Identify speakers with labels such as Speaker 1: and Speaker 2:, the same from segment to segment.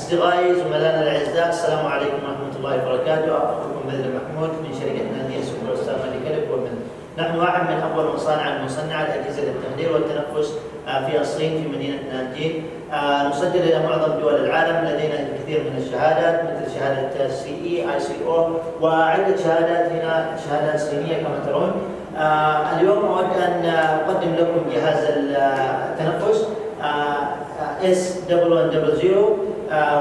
Speaker 1: أصدقائي زملائنا الأعزاء، السلام عليكم ورحمة الله وبركاته. أخوكم بدر محمود من شركة نادية سوبر ستار ميديكال ومن نحن واحد من أول مصانع المصنعة الأجهزة للتخدير والتنفس في الصين في مدينة نانجين. نصدر إلى معظم دول العالم، لدينا الكثير من الشهادات مثل شهادة CE ICO وعدة شهادات هنا شهادات صينية كما ترون. اليوم أود أن أقدم لكم جهاز التنفس S1100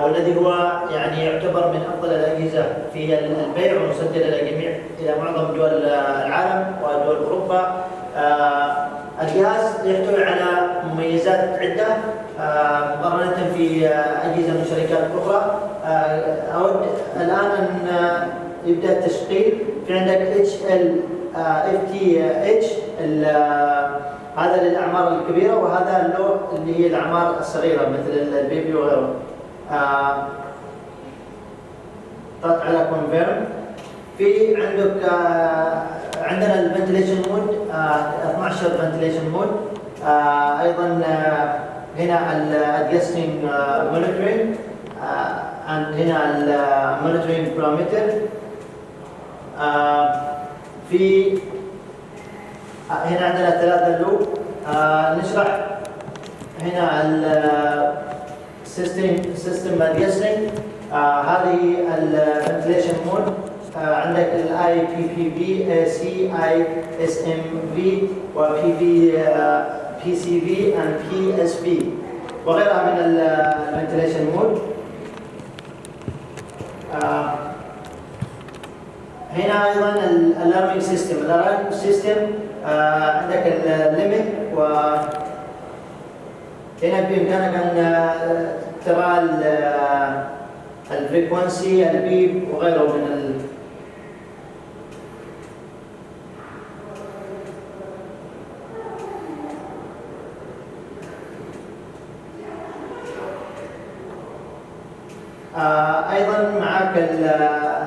Speaker 1: والذي هو يعني يعتبر من أفضل الأجهزة في البيع ومصدر إلى معظم دول العالم ودول أوروبا. الجهاز يحتوي على مميزات عدة مقارنة في أجهزة من شركات أخرى. أود الآن أن يبدأ التشغيل. في عندك FTH هذا للأعمار الكبيرة، وهذا اللو اللي هي الأعمار الصغيرة مثل البيبي وغيره. ضغط على كونفيرم. في عندك عندنا الفنتيليشن مود 12 فنتيليشن مود. أيضا هنا الادجستنج مونيتورينج هنا المونيتورينج بارامتر. في هنا عندنا 3 لوب. نشرح هنا السيستم ادجستنج. هذه الفنتيليشن مود. عندك الاي بي بي بي سي اي اس ام في وبي بي بي سي في اند بي اس بي وغيرها من الفنتيليشن مود. هنا ايضا الالارمينج سيستم. الالارمينج سيستم عندك الليمت، وهنا بامكانك ان ترى الفريكونسي البيب وغيره من ايضا معك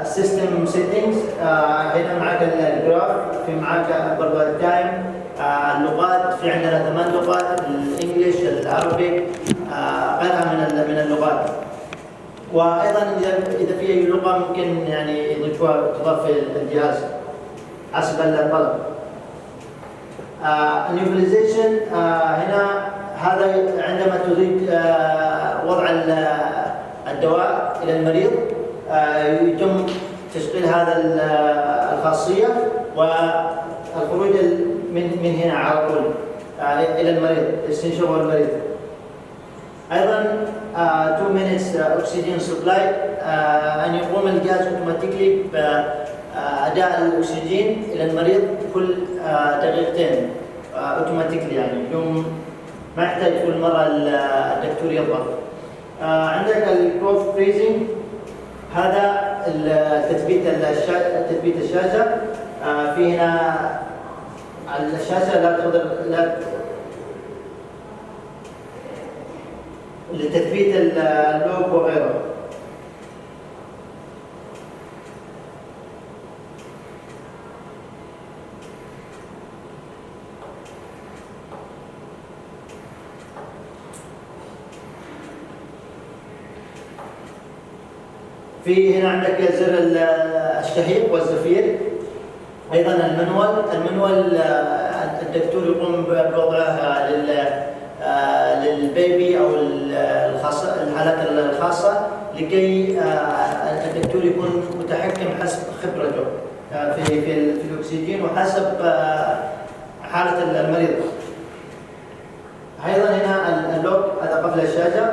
Speaker 1: السيستم سيتنجز. هنا معك الجراف، في معك برضو التايم، اللغات. في عندنا 8 لغات: الانجليش، العربي، غيرها من اللغات. وايضا اذا في اي لغه ممكن يعني يضيفوها تضاف في الجهاز حسب الطلب. النيوبلايزيشن هنا هذا عندما تريد وضع الدواء الى المريض يتم تشغيل هذا الخاصيه والخروج من هنا على طول الى المريض، استنشاق المريض. ايضا 2 minutes oxygen supply، ان يقوم الجهاز اوتوماتيكلي باداء الاكسجين الى المريض كل دقيقتين اوتوماتيكلي، يعني بدون ما يحتاج كل مره الدكتور يضغط. عندك الكروف فريزنج، هذا تثبيت الشاشه. في هنا الشاشه لا تقدر لتثبيت اللوب وغيره. في هنا عندك زر الشهيق والزفير. ايضا المنوال الدكتور يقوم بوضعه للبيبي او الحالات الخاصه لكي الدكتور يكون متحكم حسب خبرته في الاكسجين وحسب حاله المريض. ايضا هنا اللوك، هذا قفل الشاشه.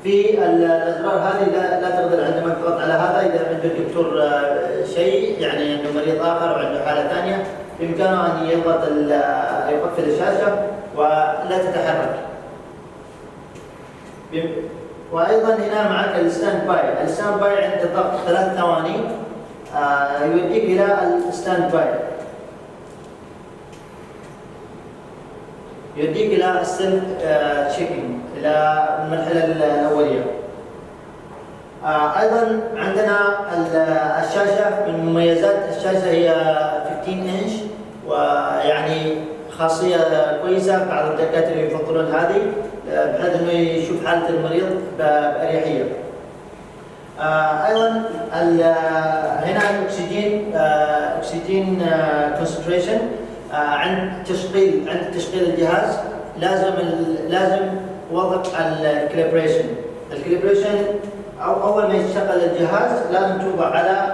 Speaker 1: في الازرار هذه لا تقدر عندما تضغط على هذا، اذا عنده الدكتور شيء يعني عنده مريض اخر وعنده حاله ثانيه بامكانه ان يقفل الشاشه ولا تتحرك. وايضا هنا معك الستاند باي. الستاند باي عند ضغط 3 ثواني يوديك الى الستاند باي، يوديك الى السيلف تشيكينج، الى المرحله الاوليه. ايضا عندنا الشاشه. من مميزات الشاشه هي 15 انش، ويعني خاصية كويسة، بعض الدكاترة يفضلون هذه بحيث انه يشوف حالة المريض بأريحية. ايضا هنا الاكسجين، اكسجين كونسنتريشن عند تشغيل الجهاز لازم وضع الكاليبريشن. الكاليبريشن اول ما يشتغل الجهاز لازم توضع على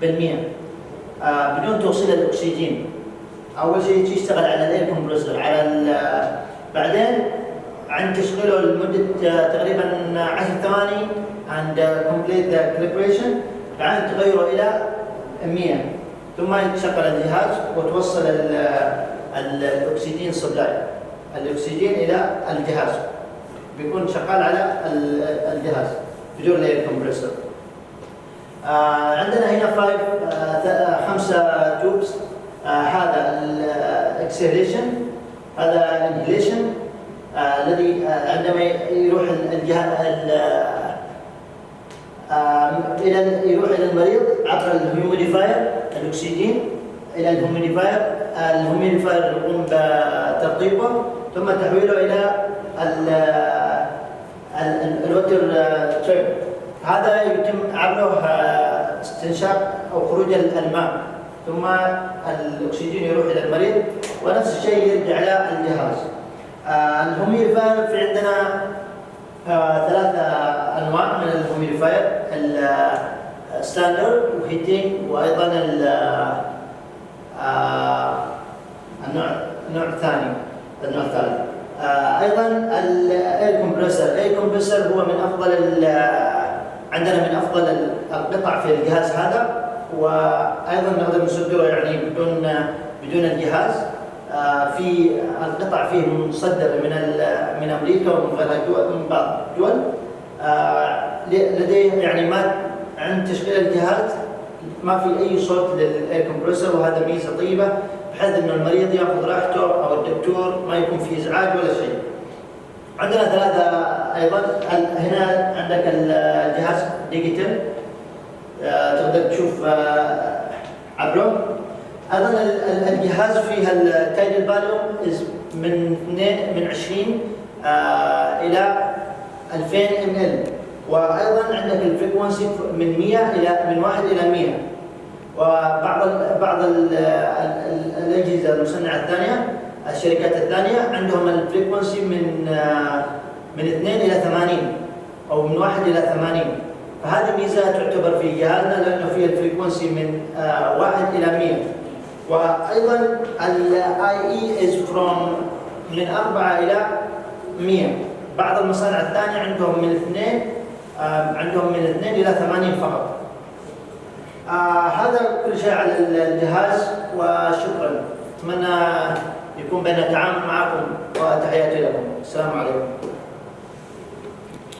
Speaker 1: 21% بدون توصيل الاكسجين. اول شيء يشتغل على الاير كومبريسور بعدين عند تشغيله لمده تقريبا 10 ثواني and complete the calibration، بعدين تغيره الى 100 ثم يتشغل الجهاز وتوصل الاكسجين سبلاي، الاكسجين الى الجهاز بيكون شغال على الجهاز بدون الاير كومبريسور. عندنا هنا 5 توبس، هذا الاكسهيليشن، هذا الانهيليشن الذي عندما يروح يروح الى المريض عبر الهيوميديفاير الاكسجين الى الهيوميديفاير يقوم بترطيبه ثم تحويله الى الوتر تريب. هذا يتم عبره استنشاق او خروج الماء ثم الاكسجين يروح الى المريض، ونفس الشيء يرجع الى الجهاز. الهيوميديفاير في عندنا 3 انواع من الهيوميديفاير، الستاندرد وهيتينج وايضا النوع الثاني. ايضا الاير كومبريسور هو من افضل القطع في الجهاز هذا، وايضا نقدر نصدره يعني بدون الجهاز. في القطع فيه مصدره من امريكا ومن غيرها من بعض الدول. لديه يعني ما عند تشغيل الجهاز ما في اي صوت للاير كومبريسور، وهذا ميزه طيبه بحيث انه المريض ياخذ راحته او الدكتور ما يكون في ازعاج ولا شيء. عندنا 3 ايضا. هنا عندك الجهاز ديجيتال تقدر تشوف عبره. ايضا الجهاز فيها التايدل فاليوم من 20 الى 2000 ml، وايضا عندك الفريكونسي من 1 الى 100. وبعض الاجهزه المصنعه الثانيه، الشركات الثانيه عندهم الفريكونسي من 2 الى 80 او من 1 الى 80. فهذه ميزه تعتبر في جهازنا لانه فيها الفريكونسي من 1 الى 100. وايضا الاي اي من 4 الى 100. بعض المصانع الثانيه عندهم من 2 الى 80 فقط. هذا كل شيء على الجهاز، وشكرا. اتمنى يكون بيننا تعامل معكم، وتحياتي لكم. السلام عليكم.